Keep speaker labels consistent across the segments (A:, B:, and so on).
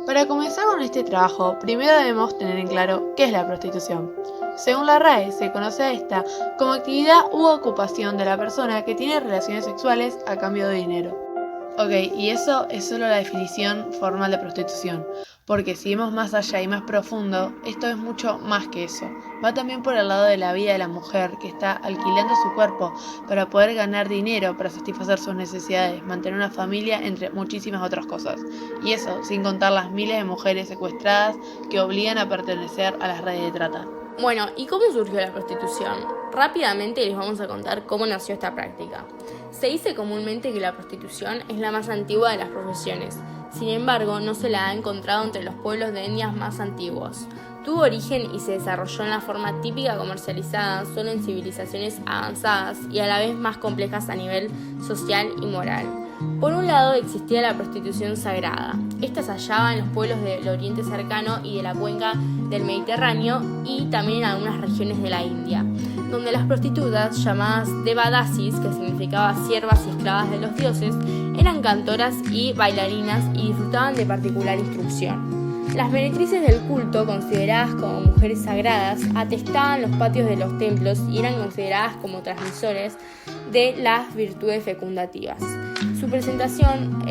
A: Para comenzar con este trabajo, primero debemos tener en claro qué es la prostitución. Según la RAE, se conoce a esta como actividad u ocupación de la persona que tiene relaciones sexuales a cambio de dinero. Ok, y eso es solo la definición formal de prostitución, porque si vemos más allá y más profundo, esto es mucho más que eso. Va también por el lado de la vida de la mujer que está alquilando su cuerpo para poder ganar dinero para satisfacer sus necesidades, mantener una familia, entre muchísimas otras cosas. Y eso sin contar las miles de mujeres secuestradas que obligan a pertenecer a las redes de trata.
B: Bueno, ¿y cómo surgió la prostitución? Rápidamente les vamos a contar cómo nació esta práctica. Se dice comúnmente que la prostitución es la más antigua de las profesiones. Sin embargo, no se la ha encontrado entre los pueblos de etnias más antiguos. Tuvo origen y se desarrolló en la forma típica comercializada solo en civilizaciones avanzadas y a la vez más complejas a nivel social y moral. Por un lado existía la prostitución sagrada. Esta se hallaba en los pueblos del Oriente Cercano y de la cuenca del Mediterráneo y también en algunas regiones de la India, donde las prostitutas, llamadas devadasis, que significaba siervas y esclavas de los dioses, eran cantoras y bailarinas y disfrutaban de particular instrucción. Las meretrices del culto, consideradas como mujeres sagradas, atestaban los patios de los templos y eran consideradas como transmisores de las virtudes fecundativas. Su presentación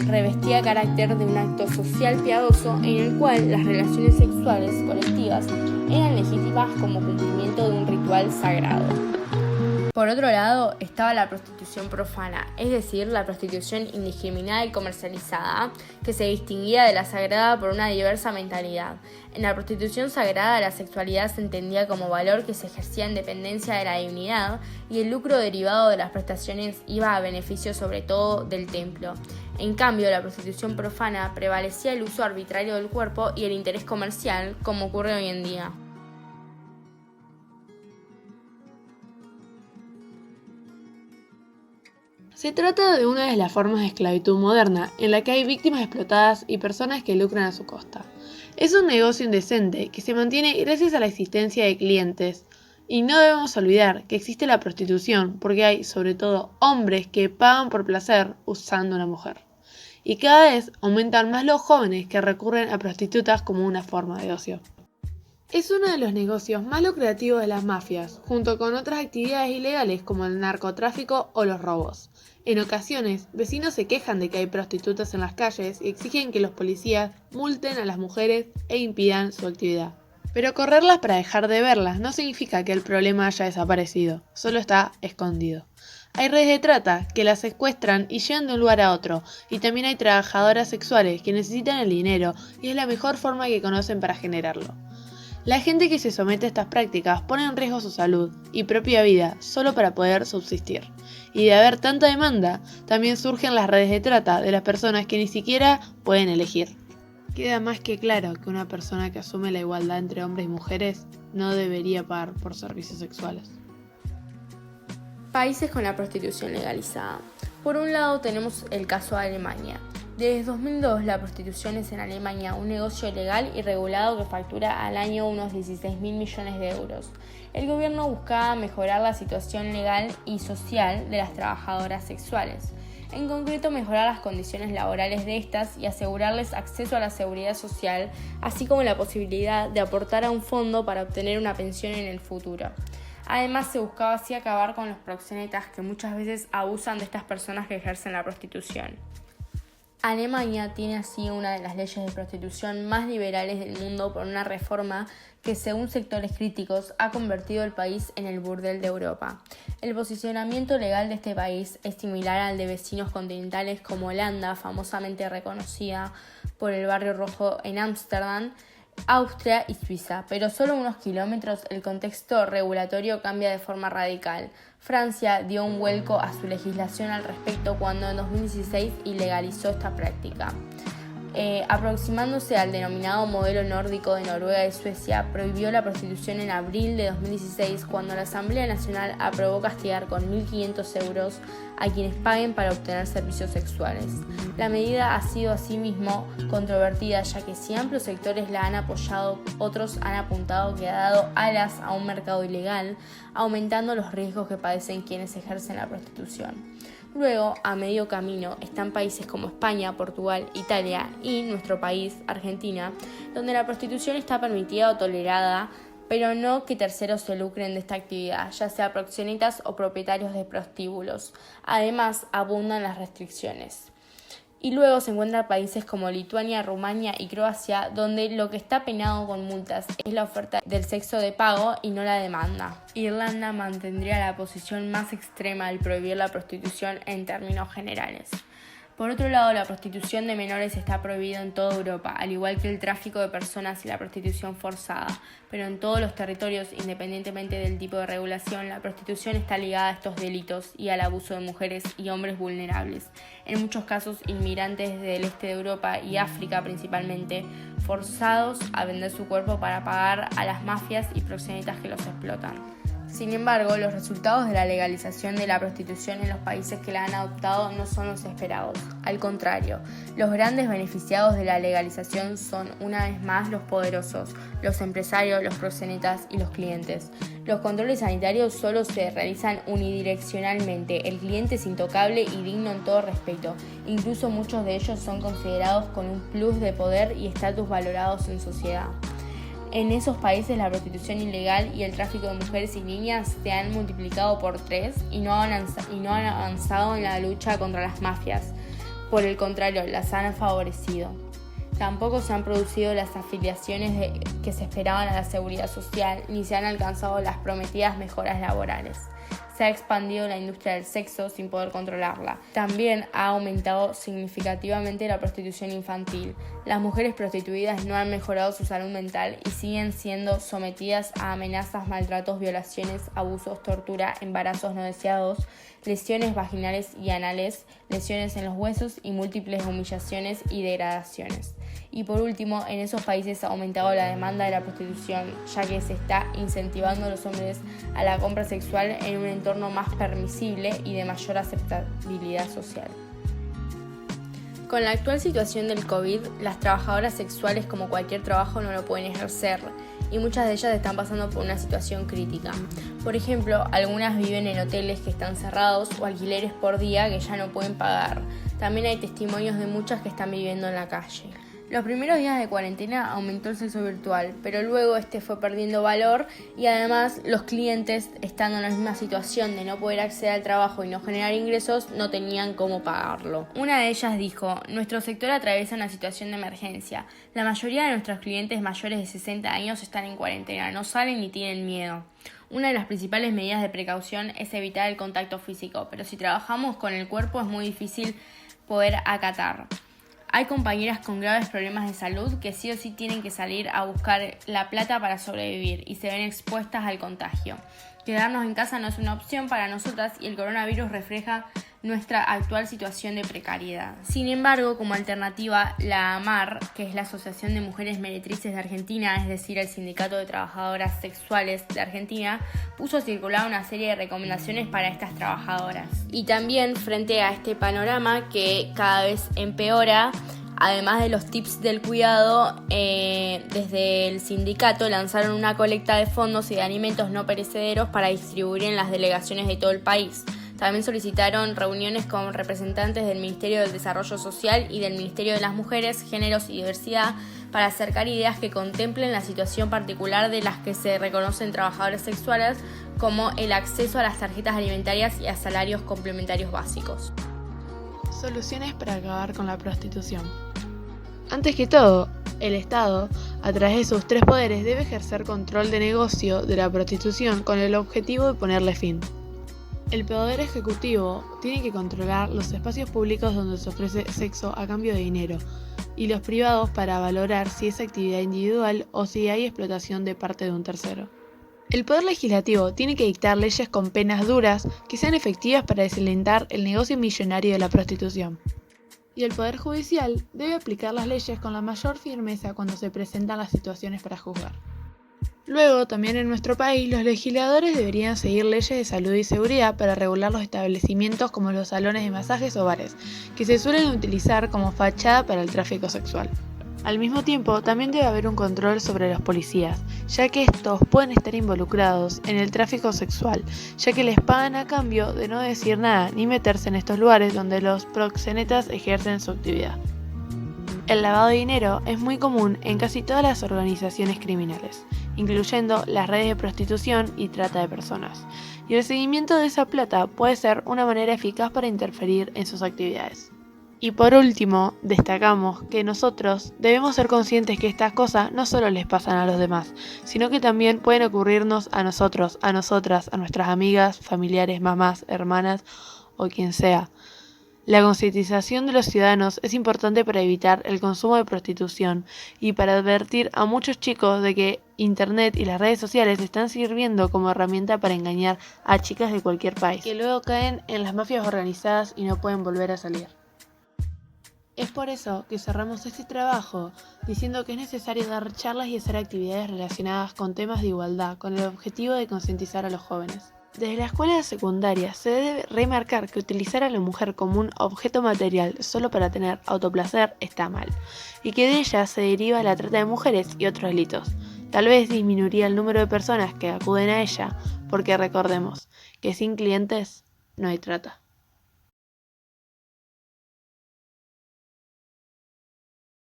B: revestía carácter de un acto social piadoso en el cual las relaciones sexuales colectivas eran legítimas como cumplimiento de un ritual sagrado. Por otro lado, estaba la prostitución profana, es decir, la prostitución indiscriminada y comercializada, que se distinguía de la sagrada por una diversa mentalidad. En la prostitución sagrada, la sexualidad se entendía como valor que se ejercía en dependencia de la divinidad y el lucro derivado de las prestaciones iba a beneficio sobre todo del templo. En cambio, la prostitución profana prevalecía el uso arbitrario del cuerpo y el interés comercial, como ocurre hoy en día.
A: Se trata de una de las formas de esclavitud moderna, en la que hay víctimas explotadas y personas que lucran a su costa. Es un negocio indecente que se mantiene gracias a la existencia de clientes. Y no debemos olvidar que existe la prostitución, porque hay, sobre todo, hombres que pagan por placer usando a una mujer. Y cada vez aumentan más los jóvenes que recurren a prostitutas como una forma de ocio. Es uno de los negocios más lucrativos de las mafias, junto con otras actividades ilegales como el narcotráfico o los robos. En ocasiones, vecinos se quejan de que hay prostitutas en las calles y exigen que los policías multen a las mujeres e impidan su actividad. Pero correrlas para dejar de verlas no significa que el problema haya desaparecido, solo está escondido. Hay redes de trata que las secuestran y llevan de un lugar a otro, y también hay trabajadoras sexuales que necesitan el dinero y es la mejor forma que conocen para generarlo. La gente que se somete a estas prácticas pone en riesgo su salud y propia vida solo para poder subsistir. Y de haber tanta demanda, también surgen las redes de trata de las personas que ni siquiera pueden elegir. Queda más que claro que una persona que asume la igualdad entre hombres y mujeres no debería pagar por servicios sexuales.
B: Países con la prostitución legalizada. Por un lado tenemos el caso de Alemania. Desde 2002 la prostitución es en Alemania un negocio legal y regulado que factura al año unos 16.000 millones de euros. El gobierno buscaba mejorar la situación legal y social de las trabajadoras sexuales. En concreto, mejorar las condiciones laborales de estas y asegurarles acceso a la seguridad social, así como la posibilidad de aportar a un fondo para obtener una pensión en el futuro. Además, se buscaba así acabar con los proxenetas que muchas veces abusan de estas personas que ejercen la prostitución. Alemania tiene así una de las leyes de prostitución más liberales del mundo por una reforma que, según sectores críticos, ha convertido el país en el burdel de Europa. El posicionamiento legal de este país es similar al de vecinos continentales como Holanda, famosamente reconocida por el barrio rojo en Ámsterdam, Austria y Suiza, pero solo unos kilómetros el contexto regulatorio cambia de forma radical. Francia dio un vuelco a su legislación al respecto cuando en 2016 ilegalizó esta práctica. Aproximándose al denominado modelo nórdico de Noruega y Suecia, prohibió la prostitución en abril de 2016 cuando la Asamblea Nacional aprobó castigar con 1.500 euros a quienes paguen para obtener servicios sexuales. La medida ha sido asimismo controvertida, ya que si amplios sectores la han apoyado, otros han apuntado que ha dado alas a un mercado ilegal, aumentando los riesgos que padecen quienes ejercen la prostitución. Luego, a medio camino, están países como España, Portugal, Italia y nuestro país, Argentina, donde la prostitución está permitida o tolerada, pero no que terceros se lucren de esta actividad, ya sea proxenetas o propietarios de prostíbulos. Además, abundan las restricciones. Y luego se encuentran países como Lituania, Rumania y Croacia, donde lo que está penado con multas es la oferta del sexo de pago y no la demanda. Irlanda mantendría la posición más extrema al prohibir la prostitución en términos generales. Por otro lado, la prostitución de menores está prohibida en toda Europa, al igual que el tráfico de personas y la prostitución forzada. Pero en todos los territorios, independientemente del tipo de regulación, la prostitución está ligada a estos delitos y al abuso de mujeres y hombres vulnerables. En muchos casos, inmigrantes del este de Europa y África principalmente, forzados a vender su cuerpo para pagar a las mafias y proxenetas que los explotan. Sin embargo, los resultados de la legalización de la prostitución en los países que la han adoptado no son los esperados. Al contrario, los grandes beneficiados de la legalización son, una vez más, los poderosos, los empresarios, los proxenetas y los clientes. Los controles sanitarios solo se realizan unidireccionalmente. El cliente es intocable y digno en todo respeto. Incluso muchos de ellos son considerados con un plus de poder y estatus valorados en sociedad. En esos países la prostitución ilegal y el tráfico de mujeres y niñas se han multiplicado por 3 y no han avanzado en la lucha contra las mafias. Por el contrario, las han favorecido. Tampoco se han producido las afiliaciones que se esperaban a la seguridad social, ni se han alcanzado las prometidas mejoras laborales. Se ha expandido la industria del sexo sin poder controlarla. También ha aumentado significativamente la prostitución infantil. Las mujeres prostituidas no han mejorado su salud mental y siguen siendo sometidas a amenazas, maltratos, violaciones, abusos, tortura, embarazos no deseados, lesiones vaginales y anales, lesiones en los huesos y múltiples humillaciones y degradaciones. Y por último, en esos países ha aumentado la demanda de la prostitución, ya que se está incentivando a los hombres a la compra sexual en un entorno más permisible y de mayor aceptabilidad social. Con la actual situación del COVID, las trabajadoras sexuales, como cualquier trabajo, no lo pueden ejercer y muchas de ellas están pasando por una situación crítica. Por ejemplo, algunas viven en hoteles que están cerrados o alquileres por día que ya no pueden pagar. También hay testimonios de muchas que están viviendo en la calle. Los primeros días de cuarentena aumentó el sexo virtual, pero luego fue perdiendo valor y además los clientes, estando en la misma situación de no poder acceder al trabajo y no generar ingresos, no tenían cómo pagarlo. Una de ellas dijo: nuestro sector atraviesa una situación de emergencia. La mayoría de nuestros clientes mayores de 60 años están en cuarentena, no salen ni tienen miedo. Una de las principales medidas de precaución es evitar el contacto físico, pero si trabajamos con el cuerpo es muy difícil poder acatar. Hay compañeras con graves problemas de salud que sí o sí tienen que salir a buscar la plata para sobrevivir y se ven expuestas al contagio. Quedarnos en casa no es una opción para nosotras y el coronavirus refleja nuestra actual situación de precariedad. Sin embargo, como alternativa, la AMAR, que es la Asociación de Mujeres Meretrices de Argentina, es decir, el Sindicato de Trabajadoras Sexuales de Argentina, puso a circular una serie de recomendaciones para estas trabajadoras. Y también, frente a este panorama que cada vez empeora, además de los tips del cuidado, desde el sindicato lanzaron una colecta de fondos y de alimentos no perecederos para distribuir en las delegaciones de todo el país. También solicitaron reuniones con representantes del Ministerio del Desarrollo Social y del Ministerio de las Mujeres, Géneros y Diversidad para acercar ideas que contemplen la situación particular de las que se reconocen trabajadoras sexuales, como el acceso a las tarjetas alimentarias y a salarios complementarios básicos.
A: Soluciones para acabar con la prostitución. Antes que todo, el Estado, a través de sus 3 poderes, debe ejercer control de negocio de la prostitución con el objetivo de ponerle fin. El Poder Ejecutivo tiene que controlar los espacios públicos donde se ofrece sexo a cambio de dinero y los privados para valorar si es actividad individual o si hay explotación de parte de un tercero. El Poder Legislativo tiene que dictar leyes con penas duras que sean efectivas para desalentar el negocio millonario de la prostitución. Y el Poder Judicial debe aplicar las leyes con la mayor firmeza cuando se presentan las situaciones para juzgar. Luego, también en nuestro país, los legisladores deberían seguir leyes de salud y seguridad para regular los establecimientos como los salones de masajes o bares, que se suelen utilizar como fachada para el tráfico sexual. Al mismo tiempo, también debe haber un control sobre los policías, ya que estos pueden estar involucrados en el tráfico sexual, ya que les pagan a cambio de no decir nada ni meterse en estos lugares donde los proxenetas ejercen su actividad. El lavado de dinero es muy común en casi todas las organizaciones criminales, incluyendo las redes de prostitución y trata de personas, y el seguimiento de esa plata puede ser una manera eficaz para interferir en sus actividades. Y por último, destacamos que nosotros debemos ser conscientes que estas cosas no solo les pasan a los demás, sino que también pueden ocurrirnos a nosotros, a nosotras, a nuestras amigas, familiares, mamás, hermanas o quien sea. La concientización de los ciudadanos es importante para evitar el consumo de prostitución y para advertir a muchos chicos de que Internet y las redes sociales están sirviendo como herramienta para engañar a chicas de cualquier país, que luego caen en las mafias organizadas y no pueden volver a salir. Es por eso que cerramos este trabajo diciendo que es necesario dar charlas y hacer actividades relacionadas con temas de igualdad con el objetivo de concientizar a los jóvenes. Desde la escuela secundaria se debe remarcar que utilizar a la mujer como un objeto material solo para tener autoplacer está mal, y que de ella se deriva la trata de mujeres y otros delitos. Tal vez disminuiría el número de personas que acuden a ella, porque recordemos que sin clientes no hay trata.